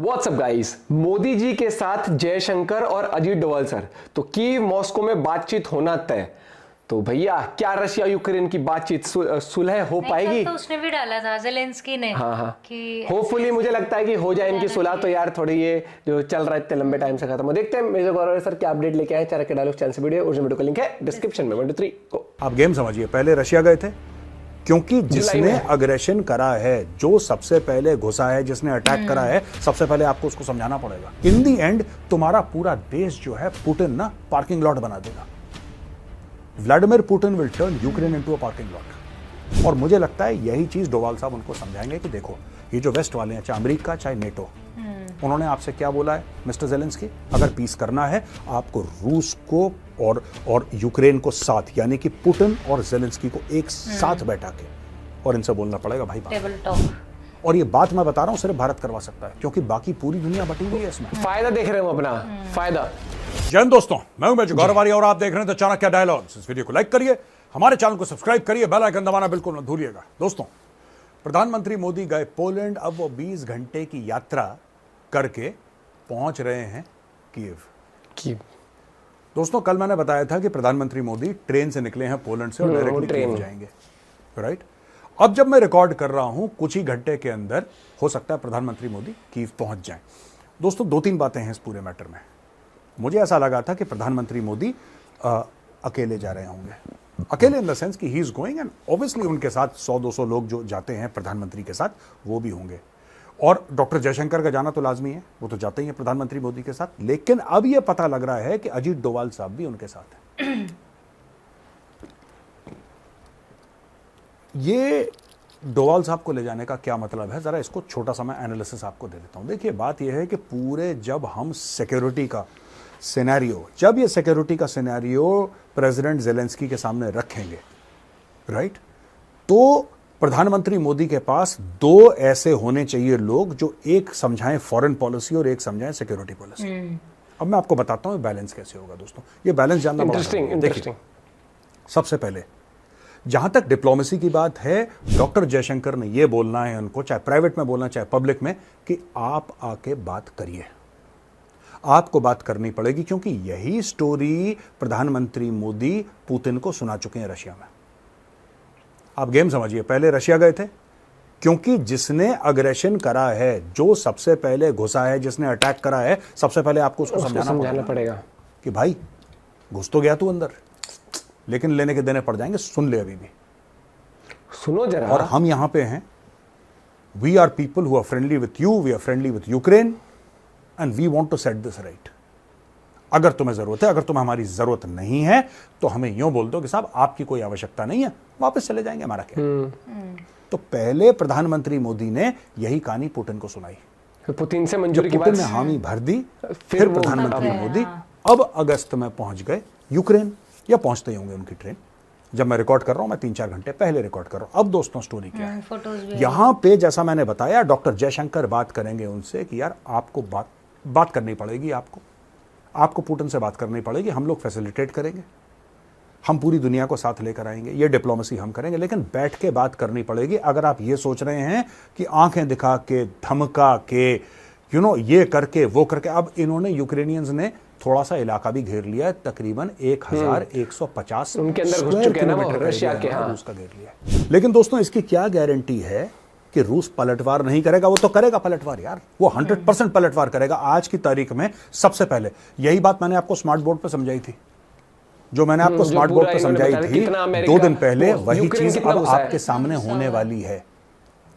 WhatsApp guys, Modi ji के साथ जयशंकर और अजीत डोभाल सर, तो कीव मॉस्को में बातचीत होना तय। तो भैया क्या रशिया यूक्रेन की बातचीत सुलह हो पाएगी? तो उसने भी डाला था जेलेंस्की ने। हाँ कि होपफुली मुझे लगता है कि हो जाए इनकी सुलह, तो यार थोड़ी ये जो चल रहा है इतने लंबे टाइम से खत्म हो। देखते हैं मेजर गौरव सर क्या अपडेट लेके आए। चार के डायलॉग चैनल से वीडियो, वीडियो का लिंक है डिस्क्रिप्शन में। 1 2 3 गो। आप गेम समझिए, पहले रशिया गए थे क्योंकि जिसने अग्रेशन करा है, जो सबसे पहले घुसा है, जिसने अटैक करा है, सबसे पहले आपको उसको समझाना पड़ेगा। इन दी एंड तुम्हारा पूरा देश जो है पुतिन ना पार्किंग लॉट बना देगा। Vladimir Putin will turn Ukraine into a parking lot. और मुझे लगता है यही चीज डोभाल साहब उनको समझाएंगे कि देखो ये जो वेस्ट वाले हैं, चाहे अमेरिका चाहे नेटो, उन्होंने आपसे क्या बोला है मिस्टर जेलेंस्की, अगर पीस करना है आपको रूस को और यूक्रेन को साथ, यानी कि पुतिन और जेलेंस्की को एक साथ बैठा के और इनसे बोलना पड़ेगा भाई टेबल टॉक। और ये बात मैं बता रहा हूं सिर्फ भारत करवा सकता है, क्योंकि बाकी पूरी दुनिया बटी हुई है इसमें। फायदा देख रहे हो अपना फायदा। जय हिंद दोस्तों, मैं हूं मेजर गौरव और आप देख रहे हैं तो चाणक्य डायलॉग्स। इस वीडियो को लाइक करिए, हमारे चैनल को सब्सक्राइब करिए, बेल आइकन दबाना बिल्कुल न भूलिएगा। दोस्तों, प्रधानमंत्री मोदी गए पोलैंड, अब वो 20 घंटे की यात्रा करके पहुंच रहे हैं कीव। दोस्तों, कल मैंने बताया था कि प्रधानमंत्री मोदी ट्रेन से निकले हैं पोलैंड से और डायरेक्टली कीव जाएंगे, राइट। अब जब मैं रिकॉर्ड कर रहा हूं, कुछ ही घंटे के अंदर हो सकता है प्रधानमंत्री मोदी कीव पहुंच जाएं। दोस्तों, 2-3 बातें हैं इस पूरे मैटर में। मुझे ऐसा लगा था कि प्रधानमंत्री मोदी अकेले जा रहे होंगे, अकेले इन द सेंस कि he is going, and obviously उनके साथ 100-200 लोग जो जाते हैं प्रधानमंत्री के साथ वो भी होंगे। और डॉक्टर जयशंकर का जाना तो लाजमी है, वो तो जाते ही हैं प्रधानमंत्री मोदी के साथ। लेकिन अब ये पता लग रहा है कि अजीत डोभाल साहब भी उनके साथ हैं। ये डोभाल साहब को ले जाने का क्या मतलब है, जरा इसको छोटा सा मैं एनालिसिस आपको दे देता हूं। देखिए, बात यह है कि पूरे जब हम सिक्योरिटी का सिनेरियो, जब ये सिक्योरिटी का सिनेरियो प्रेसिडेंट जेलेंस्की के सामने रखेंगे, राइट, तो प्रधानमंत्री मोदी के पास 2 ऐसे होने चाहिए लोग जो एक समझाएं फॉरेन पॉलिसी और एक समझाएं सिक्योरिटी पॉलिसी। अब मैं आपको बताता हूं बैलेंस कैसे होगा। दोस्तों, ये बैलेंस जानना इंटरेस्टिंग। सबसे पहले जहां तक डिप्लोमेसी की बात है, डॉक्टर जयशंकर ने यह बोलना है उनको, चाहे प्राइवेट में बोलना चाहे पब्लिक में, कि आप आके बात करिए, आपको बात करनी पड़ेगी, क्योंकि यही स्टोरी प्रधानमंत्री मोदी पुतिन को सुना चुके हैं रशिया में। आप गेम समझिए, पहले रशिया गए थे क्योंकि जिसने अग्रेशन करा है, जो सबसे पहले घुसा है, जिसने अटैक करा है, सबसे पहले आपको उसको समझाना पड़ेगा कि भाई घुस तो गया तू अंदर, लेकिन लेने के देने पड़ जाएंगे। सुन ले, अभी भी सुनो जरा। और हम यहां पे हैं, we are people who are friendly with you, we are friendly with Ukraine, and we want to set this right. अगर तुम्हें जरूरत है, अगर तुम्हें हमारी जरूरत नहीं है, तो हमें यूं बोल दो कि साहब आपकी कोई आवश्यकता नहीं है, वापस चले जाएंगे, हमारा क्या। तो पहले प्रधानमंत्री मोदी ने यही कहानी पुतिन को सुनाई, पुतिन से मंजूरी की बात, पुतिन ने हामी भर दी, फिर प्रधानमंत्री मोदी अब अगस्त में पहुंच गए यूक्रेन, या पहुंचते ही होंगे उनकी ट्रेन। जब मैं रिकॉर्ड कर रहा हूं, मैं 3-4 घंटे पहले रिकॉर्ड कर रहा हूं। अब दोस्तों, स्टोरी क्या है, यहां पे जैसा मैंने बताया, डॉक्टर जयशंकर बात करेंगे उनसे कि यार आपको बात करनी पड़ेगी, आपको पुतिन से बात करनी पड़ेगी, हम लोग फैसिलिटेट करेंगे, हम पूरी दुनिया को साथ लेकर आएंगे, ये डिप्लोमेसी हम करेंगे, लेकिन बैठ के बात करनी पड़ेगी। अगर आप ये सोच रहे हैं कि आंखें दिखा के, धमका के, ये करके वो करके, अब इन्होंने यूक्रेनियंस ने थोड़ा सा इलाका भी घेर लिया है, तकरीबन 1150 उनके अंदर घुस चुके हैं ना वो रशिया के, रूस का घेर लिया है। लेकिन दोस्तों, इसकी क्या गारंटी है कि रूस पलटवार नहीं करेगा? वो तो करेगा पलटवार यार, वो 100% पलटवार करेगा। आज की तारीख में सबसे पहले यही बात मैंने आपको स्मार्ट बोर्ड पर समझाई थी, जो मैंने आपको स्मार्ट बोर्ड पर समझाई थी 2 दिन पहले, वही चीज अब आपके सामने होने वाली है।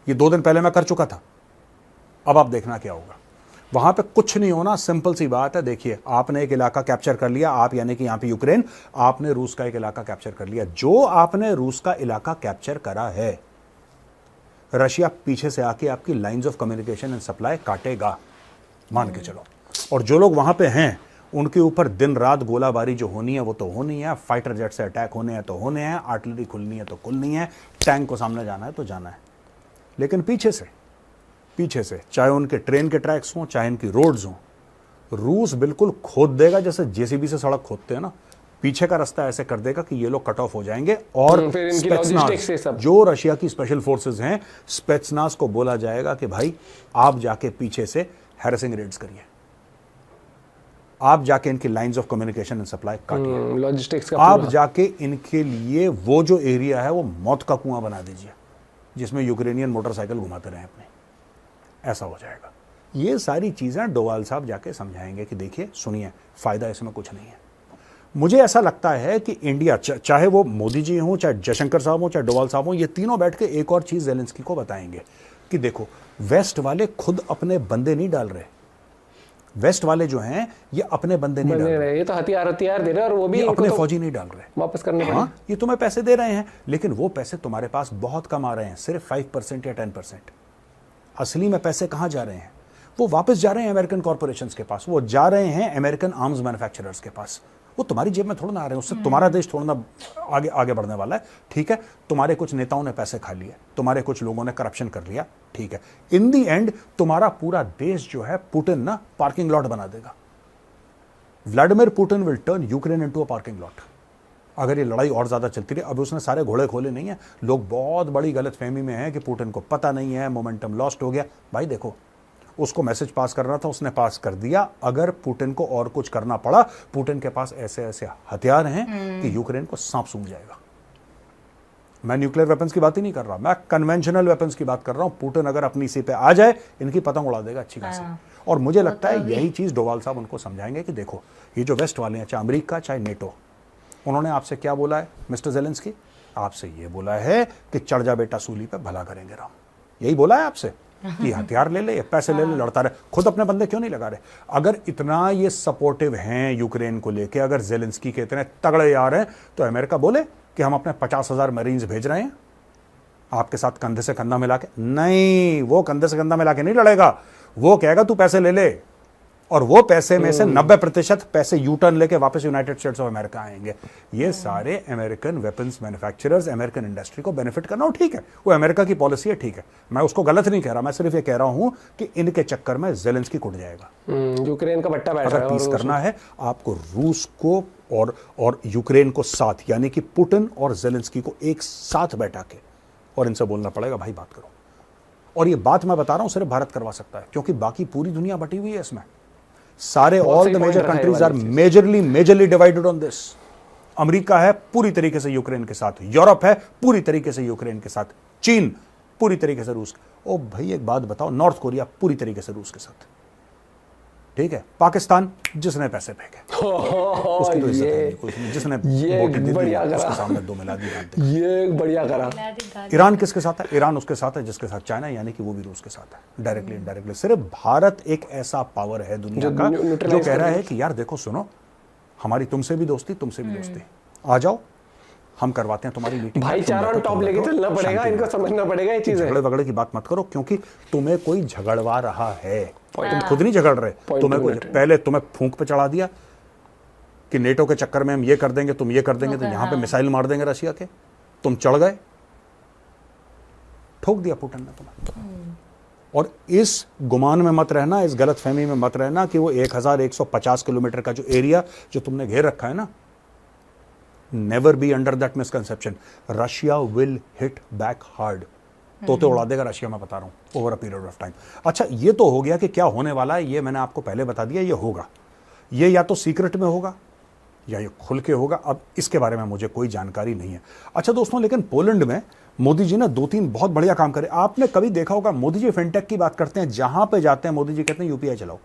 ये 2 दिन पहले मैं कर चुका था। अब आप देखना क्या होगा। वहां पे कुछ नहीं होना, सिंपल सी बात है। देखिए, आपने एक इलाका कैप्चर कर लिया, आप यानी कि यहां पे यूक्रेन, आपने रूस का एक इलाका कैप्चर कर लिया। जो आपने रूस का इलाका कैप्चर करा है, रशिया पीछे से आके आपकी lines of communication and supply काटेगा, मान के चलो। और जो लोग वहां पे हैं, उनके ऊपर दिन रात गोलाबारी जो होनी है वो तो होनी है, फाइटर जेट से अटैक होने हैं तो होने हैं, आर्टिलरी खुलनी है तो खुलनी है, टैंक को सामने जाना है तो जाना है। लेकिन पीछे से चाहे उनके ट्रेन के ट्रैक्स हों, चाहे इनकी रोड्स हों, रूस बिल्कुल खोद देगा, जैसे जेसीबी से सड़क खोदते हैं ना, पीछे का रास्ता ऐसे कर देगा कि ये लोग कट ऑफ हो जाएंगे। और स्पेत्सनाज़, जो रशिया की स्पेशल फोर्सेस हैं, स्पेत्सनाज़ को बोला जाएगा कि भाई आप जाके पीछे से हैरेसिंग रेड्स करिए, आप जाके इनकी lines of communication and supply काटिए, लॉजिस्टिक्स का आप पूरा। जाके इनके लिए वो जो एरिया है वो मौत का कुआं बना दीजिए जिसमें यूक्रेनियन मोटरसाइकिल घुमाते रहे अपने, ऐसा हो जाएगा। ये सारी चीज़ें डोवाल साहब जाके समझाएंगे कि देखिए सुनिए, फ़ायदा इसमें कुछ नहीं है। मुझे ऐसा लगता है कि इंडिया, चाहे वो मोदी जी हों, चाहे जयशंकर साहब हों, चाहे डोवाल साहब हों, ये तीनों बैठ के एक और चीज़ ज़ेलेंस्की को बताएंगे कि देखो, वेस्ट वाले खुद अपने बंदे नहीं डाल रहे, वेस्ट वाले जो हैं ये अपने बंदे नहीं डाल रहे, ये तो हथियार दे रहे हैं और वो भी ये इनको अपने तो फौजी नहीं डाल रहे वापस करने हाँ, ये तुम्हें पैसे दे रहे हैं, लेकिन वो पैसे तुम्हारे पास बहुत कम आ रहे हैं, सिर्फ 5% या 10%। असली में पैसे कहाँ जा रहे हैं? वो वापस जा रहे हैं अमेरिकन कॉर्पोरेशंस के पास, वो जा रहे हैं अमेरिकन आर्म्स मैन्युफैक्चरर्स के पास। वो तुम्हारी जेब में थोड़ा ना आ रहे हैं, उससे तुम्हारा देश थोड़ा ना आगे आगे बढ़ने वाला है। ठीक है, तुम्हारे कुछ नेताओं ने पैसे खा लिए, तुम्हारे कुछ लोगों ने करप्शन कर लिया, ठीक है, इन दी एंड तुम्हारा पूरा देश जो है पुतिन ना पार्किंग लॉट बना देगा। Vladimir Putin will turn Ukraine into a parking lot अगर ये लड़ाई और ज्यादा चलती रही। अब उसने सारे घोड़े खोले नहीं है, लोग बहुत बड़ी गलतफहमी में है कि पुतिन को पता नहीं है, मोमेंटम लॉस्ट हो गया। भाई देखो, उसको मैसेज पास करना था, उसने पास कर दिया। अगर पुतिन को और कुछ करना पड़ा, पुतिन के पास ऐसे ऐसे हथियार हैं कि यूक्रेन को सांप सूंघ जाएगा। मैं न्यूक्लियर वेपन्स की बात ही नहीं कर रहा, मैं कन्वेंशनल वेपन्स की बात कर रहा हूं। पुतिन अगर अपनी सी पे आ जाए, इनकी पतंग उड़ा देगा अच्छी खासी। और मुझे लगता है यही चीज डोवाल साहब उनको समझाएंगे कि देखो, ये जो वेस्ट वाले हैं, चाहे अमेरिका चाहे नेटो, उन्होंने आपसे क्या बोला है मिस्टर ज़ेलेंस्की? आपसे ये बोला है कि चढ़ जा बेटा सूली पे, भला करेंगे राम। यही बोला है आपसे कि हथियार ले ले, पैसे ले ले, लड़ता रहे। खुद अपने बंदे क्यों नहीं लगा रहे? अगर इतना ये सपोर्टिव हैं यूक्रेन को लेके, अगर ज़ेलेंस्की के इतने तगड़े यार हैं, तो अमेरिका बोले कि हम अपने 50,000 मरीन्स भेज रहे हैं आपके साथ कंधे से कंधा मिला के। नहीं, वो कंधे से कंधा मिला के नहीं लड़ेगा, वो कहेगा तू पैसे ले ले, और वो पैसे में से 90% पैसे यू टर्न लेके वापस यूनाइटेड स्टेट्स ऑफ अमेरिका आएंगे। ये सारे American weapons manufacturers, American industry को बेनिफिट करना हो, ठीक है, वो अमेरिका की पॉलिसी है, ठीक है, मैं उसको गलत नहीं कह रहा, मैं सिर्फ ये कह रहा हूं कि इनके चक्कर में ज़ेलेंस्की कुट जाएगा। यूक्रेन का बट्टा बैठ अगर रहा है। पीस करना है आपको रूस को और यूक्रेन को साथ, यानी कि पुतिन और ज़ेलेंस्की को एक साथ बैठा के और इनसे बोलना पड़ेगा, भाई बात करो। और ये बात मैं बता रहा हूं सिर्फ भारत करवा सकता है, क्योंकि बाकी पूरी दुनिया बटी हुई है इसमें। सारे all the major countries are majorly divided on this. America है पूरी तरीके से यूक्रेन के साथ, यूरोप है पूरी तरीके से यूक्रेन के साथ, चीन पूरी तरीके से रूस। ओ भाई एक बात बताओ, नॉर्थ कोरिया पूरी तरीके से रूस के साथ, ठीक है, पाकिस्तान जिसने पैसे फेंके उसकी तो इज्जत है नहीं, जिसने वोट दी उसके सामने दो मिला दी। ये बढ़िया करा। ईरान किसके साथ है? ईरान उसके साथ है जिसके साथ चाइना, यानी कि वो भी रूस के साथ है, डायरेक्टली इनडायरेक्टली। सिर्फ भारत एक ऐसा पावर है दुनिया का जो कह रहा है कि यार देखो सुनो, हमारी तुमसे भी दोस्ती, तुमसे भी दोस्ती, आ जाओ हम करवाते हैं तुम्हारी मीटिंग। भाईचारा और टॉप लेके चलना पड़ेगा, इनको समझना पड़ेगा ये चीजें। झगड़े वगड़े की बात मत करो, क्योंकि तुम्हें कोई झगड़वा रहा है, तुम खुद नहीं झगड़ रहे, तुम्हें कोई पहले तुम्हें फूंक पे चढ़ा दिया कि नेटो के चक्कर में हम ये कर देंगे, तुम ये कर देंगे, तो यहां पे मिसाइल मार देंगे रशिया के, तुम चढ़ गए, ठोक दिया पुतिन ने तुम्हें। और इस गुमान में मत रहना, इस गलतफहमी में मत रहना कि वो 1150 किलोमीटर का जो एरिया जो तुमने घेर रखा है ना, never be under that misconception, Russia will hit back hard. तोते उड़ा देगा रशिया, मैं बता रहा हूं, over a period of time. अच्छा, ये तो हो गया कि क्या होने वाला है, ये मैंने आपको पहले बता दिया, ये होगा। ये या तो सीक्रेट में होगा या ये खुल के होगा, अब इसके बारे में मुझे कोई जानकारी नहीं है। अच्छा दोस्तों, लेकिन पोलैंड में मोदी जी ने 2-3 बहुत बढ़िया काम करे। आपने कभी देखा होगा, मोदी जी फिनटेक की बात करते हैं, जहां पे जाते हैं मोदी जी कहते हैं यूपीआई चलाओ।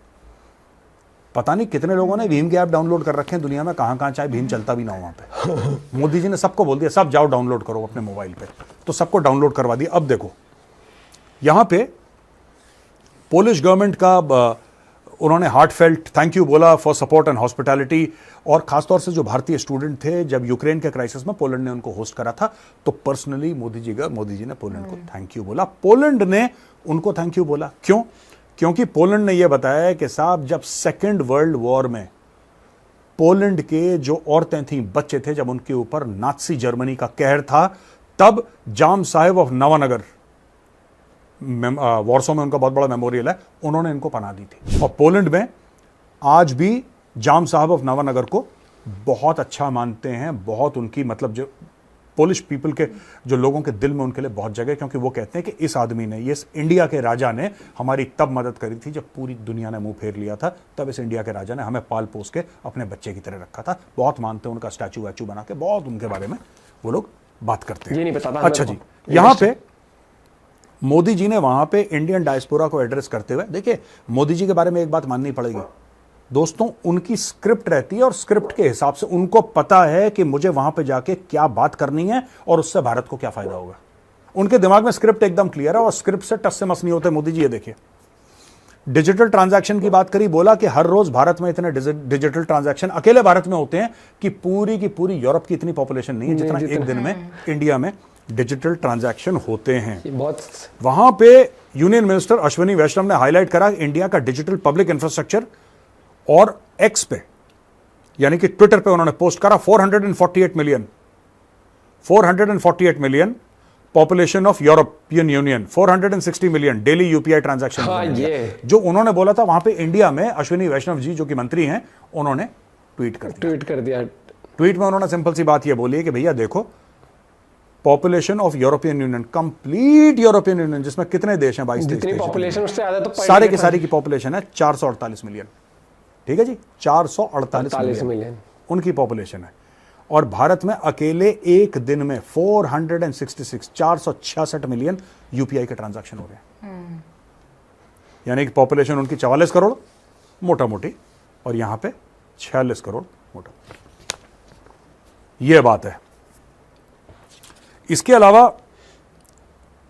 पता नहीं कितने लोगों ने भीम के ऐप डाउनलोड कर रखे हैं दुनिया में, कहां चाहे भीम चलता भी ना हो वहां पे। मोदी जी ने सबको बोल दिया, सब जाओ डाउनलोड करो अपने मोबाइल पे, तो सबको डाउनलोड करवा दिया। अब देखो यहां पे पोलिश गवर्नमेंट का उन्होंने हार्टफेल्ट थैंक यू बोला फॉर सपोर्ट एंड हॉस्पिटैलिटी, और खासतौर से जो भारतीय स्टूडेंट थे, जब यूक्रेन के क्राइसिस में पोलैंड ने उनको होस्ट करा था, तो पर्सनली मोदी जी ने पोलैंड को थैंक यू बोला। पोलैंड ने उनको थैंक यू बोला, क्यों? क्योंकि पोलैंड ने यह बताया कि साहब जब सेकेंड वर्ल्ड वॉर में पोलैंड के जो औरतें थीं, बच्चे थे, जब उनके ऊपर नाज़ी जर्मनी का कहर था, तब जाम साहेब ऑफ नवानगर, वॉर्सो में उनका बहुत बड़ा मेमोरियल है, उन्होंने इनको पनाह दी थी। और पोलैंड में आज भी जाम साहब ऑफ नवानगर को बहुत अच्छा मानते हैं, बहुत उनकी मतलब जो पोलिश पीपल के जो लोगों के दिल में उनके लिए बहुत जगह है, क्योंकि वो कहते हैं कि इस आदमी ने, ये इस इंडिया के राजा ने हमारी तब मदद करी थी जब पूरी दुनिया ने मुंह फेर लिया था, तब इस इंडिया के राजा ने हमें पाल पोस के अपने बच्चे की तरह रखा था। बहुत मानते हैं, उनका स्टैचू वैचू बना के बहुत उनके बारे में वो लोग बात करते हैं। ये नहीं पता था अच्छा जी, यहां पे मोदी जी ने वहां पे इंडियन डायस्पोरा को एड्रेस करते हुए, देखिए मोदी जी के बारे में एक बात माननी पड़ेगी दोस्तों, उनकी स्क्रिप्ट रहती है और स्क्रिप्ट के हिसाब से उनको पता है कि मुझे वहां पे जाके क्या बात करनी है और उससे भारत को क्या फायदा होगा। उनके दिमाग में स्क्रिप्ट एकदम क्लियर है और स्क्रिप्ट से टस से मस नहीं होते मोदी जी। ये देखिए, डिजिटल ट्रांजैक्शन की बात करी, बोला कि हर रोज भारत में इतने डिजिटल ट्रांजैक्शन अकेले भारत में होते हैं कि पूरी यूरोप की इतनी पॉपुलेशन नहीं है जितना एक दिन में इंडिया में डिजिटल ट्रांजैक्शन होते हैं। बहुत वहां पे यूनियन मिनिस्टर अश्विनी वैष्णव ने हाईलाइट करा इंडिया का डिजिटल पब्लिक इंफ्रास्ट्रक्चर, और एक्स पे यानी कि ट्विटर पे उन्होंने पोस्ट करा 448 million population of European union, 460 million daily UPI transaction. हाँ, ये जो उन्होंने बोला था वहां पे इंडिया में, अश्विनी वैष्णव जी जो कि मंत्री हैं, उन्होंने ट्वीट कर दिया। ट्वीट में उन्होंने सिंपल सी बात ये बोली है कि भैया देखो, population of European union, complete European union जिसमें कितने देश हैं, 22 जितनी पॉपुलेशन उससे ज्यादा तो सारे की सारी की पॉपुलेशन है 448 मिलियन। ठीक है जी, 448 मिलियन उनकी पॉपुलेशन है। और भारत में अकेले एक दिन में 466 मिलियन यूपीआई के ट्रांजैक्शन हो गए। यानी कि पॉपुलेशन उनकी 44 करोड़ मोटा मोटी, और यहां पे 46 करोड़ मोटा। यह बात है। इसके अलावा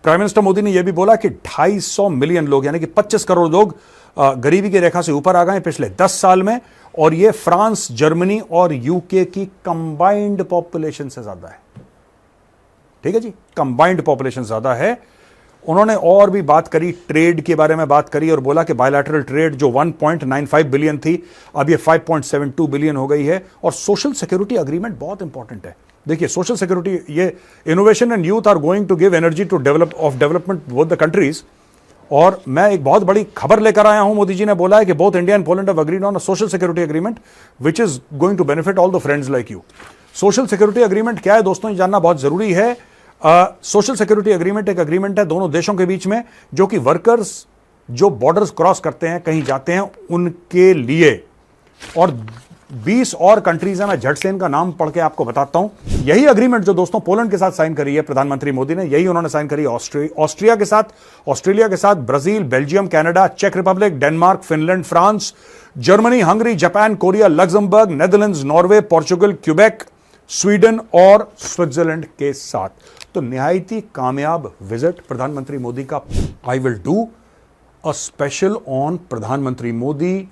प्राइम मिनिस्टर मोदी ने यह भी बोला कि 250 मिलियन लोग यानी कि 25 करोड़ लोग गरीबी की रेखा से ऊपर आ गए पिछले 10 साल में, और यह फ्रांस, जर्मनी और यूके की कंबाइंड पॉपुलेशन से ज्यादा है। ठीक है जी, कंबाइंड पॉपुलेशन ज्यादा है। उन्होंने और भी बात करी, ट्रेड के बारे में बात करी और बोला कि बायलैटरल ट्रेड जो 1.95 बिलियन थी, अब ये 5.72 बिलियन हो गई है। और सोशल सिक्योरिटी अग्रीमेंट बहुत इंपॉर्टेंट है। देखिए, सोशल सिक्योरिटी, ये innovation and youth are going to give energy to development both the countries. और मैं एक बहुत बड़ी खबर लेकर आया हूं, मोदी जी ने बोला है कि both India and Poland have agreed on a social security agreement which is going to benefit all the friends like you. Social security agreement क्या है दोस्तों, ये जानना बहुत जरूरी है। सोशल सिक्योरिटी एग्रीमेंट एक एग्रीमेंट है दोनों देशों के बीच में, जो कि वर्कर्स जो बॉर्डर्स क्रॉस करते हैं, कहीं जाते हैं, उनके लिए। और 20 और कंट्रीज हैं, मैं झट से इनका नाम पढ़ के आपको बताता हूं। यही एग्रीमेंट जो दोस्तों पोलैंड के साथ साइन करी है प्रधानमंत्री मोदी ने, यही उन्होंने साइन करी ऑस्ट्रिया के साथ, ऑस्ट्रेलिया के साथ, ब्राजील, बेल्जियम, कनाडा, चेक Republic, Denmark, Finland, France, Germany, Hungary, Japan, Korea, Luxembourg, Netherlands, Norway, Portugal, Quebec, Sweden और स्विट्जरलैंड के साथ। तो निहायती कामयाब विजिट प्रधानमंत्री मोदी का। I will do a special on प्रधानमंत्री Modi,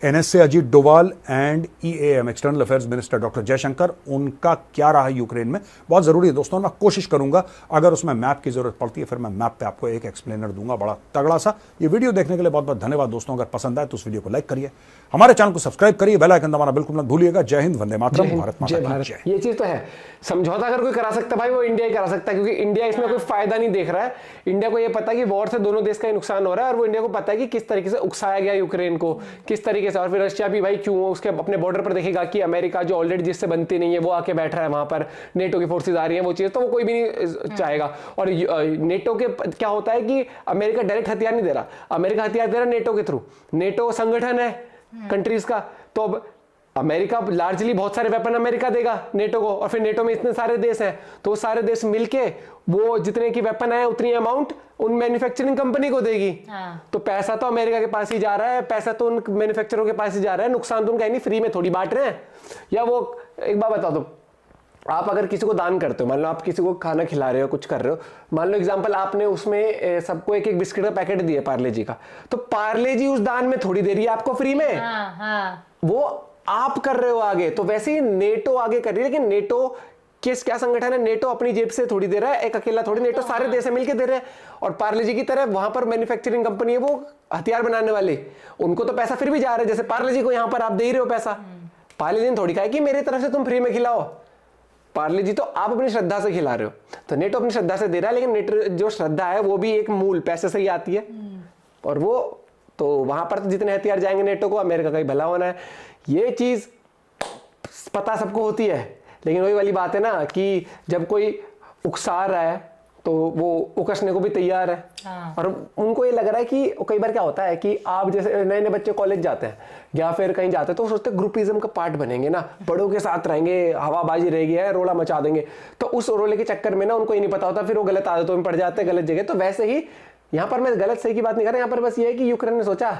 NSA Ajit Doval and EAM external affairs minister doctor Jaishankar, उनका क्या रहा यूक्रेन में, बहुत जरूरी है दोस्तों। मैं कोशिश करूंगा, अगर उसमें मैप की जरूरत पड़ती है फिर मैं मैप पे आपको एक एक्सप्लेनर दूंगा बड़ा तगड़ा सा। ये वीडियो देखने के लिए बहुत बहुत धन्यवाद दोस्तों। अगर पसंद आए तो उस वीडियो को लाइक करिए, हमारे चैनल को सब्सक्राइब करिए, बेल आइकन दबाना बिल्कुल मत भूलिएगा। जय हिंद, वंदे मातरम, भारत माता की जय। ये चीज तो है, समझौता अगर कोई करा सकता है भाई वो इंडिया ही करा सकता है, क्योंकि इंडिया इसमें कोई फायदा नहीं देख रहा है। इंडिया को ये पता है कि वॉर से दोनों देश का ही नुकसान हो रहा है, और वो इंडिया को पता है कि किस तरीके से उकसाया गया यूक्रेन को, किस तरीके से। और फिर रशिया भी भाई क्यों उसके अपने बॉर्डर पर देखेगा कि अमेरिका जो ऑलरेडी जिससे बनती नहीं है वो आके बैठ रहा है वहां पर, नेटो की फोर्सेज आ रही है, वो चीज तो वो कोई भी नहीं चाहेगा। और नेटो के क्या होता है कि अमेरिका डायरेक्ट हथियार नहीं दे रहा, अमेरिका हथियार दे रहा है नेटो के थ्रू। नेटो संगठन है कंट्रीज का, तो अब अमेरिका लार्जली बहुत सारे वेपन अमेरिका देगा नेटो को, और फिर नेटो में इतने सारे देश हैं, तो वो सारे देश मिलके वो जितने की वेपन है उतनी अमाउंट उन मैन्युफैक्चरिंग कंपनी को देगी। तो पैसा तो अमेरिका के पास ही जा रहा है, पैसा तो उन मैन्युफैक्चररों के पास ही जा रहा है, नुकसान तो उनका नहीं, फ्री में थोड़ी बांट रहे हैं। या वो एक बात बता दो, आप अगर किसी को दान करते हो, मान लो आप किसी को खाना खिला रहे हो, कुछ कर रहे हो, मान लो एग्जांपल आपने उसमें सबको एक एक बिस्किट का पैकेट दिया पार्ले जी का, तो पार्ले जी उस दान में थोड़ी दे रही है आपको फ्री में। वो आप कर रहे हो आगे। तो वैसे ही नेटो आगे कर रही है, लेकिन नेटो क्या संगठन है, नेटो अपनी जेब से थोड़ी दे रहा है, एक अकेला थोड़ी, नेटो सारे देश मिलकर दे रहे हैं। और पार्ले जी की तरह वहां पर मैन्युफैक्चरिंग कंपनी है, वो हथियार बनाने वाले, उनको तो पैसा फिर भी जा रहा है। जैसे पार्ले जी को यहां पर आप दे रहे हो पैसा, पार्ले जी ने थोड़ी कहा कि मेरी तरफ से तुम फ्री में खिलाओ, पार्ले जी तो आप अपनी श्रद्धा से खिला रहे हो। तो नेटो अपनी श्रद्धा से दे रहा है, लेकिन नेटो जो श्रद्धा है वो भी एक मूल पैसे से ही आती है, और वो तो वहां पर जितने हथियार जाएंगे नेटो को, अमेरिका का ही भला होना है। ये चीज पता सबको होती है, लेकिन वही वाली बात है ना कि जब कोई उकसा रहा है तो वो उकसने को भी तैयार है। हाँ। और उनको ये लग रहा है कि कई बार क्या होता है कि आप जैसे नए नए बच्चे कॉलेज जाते हैं या फिर कहीं जाते हैं तो वो सोचते हैं ग्रुपिज्म का पार्ट बनेंगे ना, बड़ों के साथ रहेंगे, हवाबाजी रहेगी है, रोला मचा देंगे। तो उस रोले के चक्कर में ना उनको ये नहीं पता होता, फिर वो गलत आदतों में पड़ जाते हैं, गलत जगह। तो वैसे ही यहाँ पर मैं गलत सही की बात नहीं कर रहा, यहाँ पर बस ये है कि यूक्रेन ने सोचा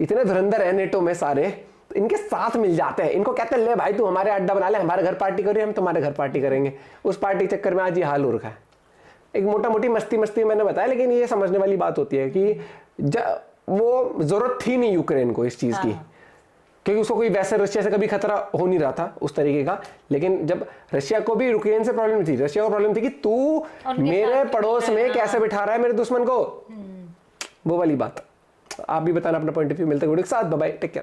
इतने धुरंधर है नेटो में सारे, इनके साथ मिल जाते हैं, इनको कहते हैं ले भाई तू हमारे अड्डा बना ले, हमारे घर पार्टी करिए, हम तुम्हारे घर पार्टी करेंगे। उस पार्टी के चक्कर में आज ये हाल हो रखा है। एक मोटा मोटी मस्ती मैंने बताया, लेकिन ये समझने वाली बात होती है कि वो जरूरत थी नहीं यूक्रेन को इस चीज की, क्योंकि उसको कोई वैसे रशिया से कभी खतरा हो नहीं रहा था उस तरीके का। लेकिन जब रशिया को भी यूक्रेन से प्रॉब्लम थी, रशिया को प्रॉब्लम थी कि तू मेरे पड़ोस में कैसे बिठा रहा है मेरे दुश्मन को, वो वाली बात। आप भी बताना अपना पॉइंट ऑफ व्यू। मिलते हैं वीडियो के साथ, बाय बाय, टेक केयर।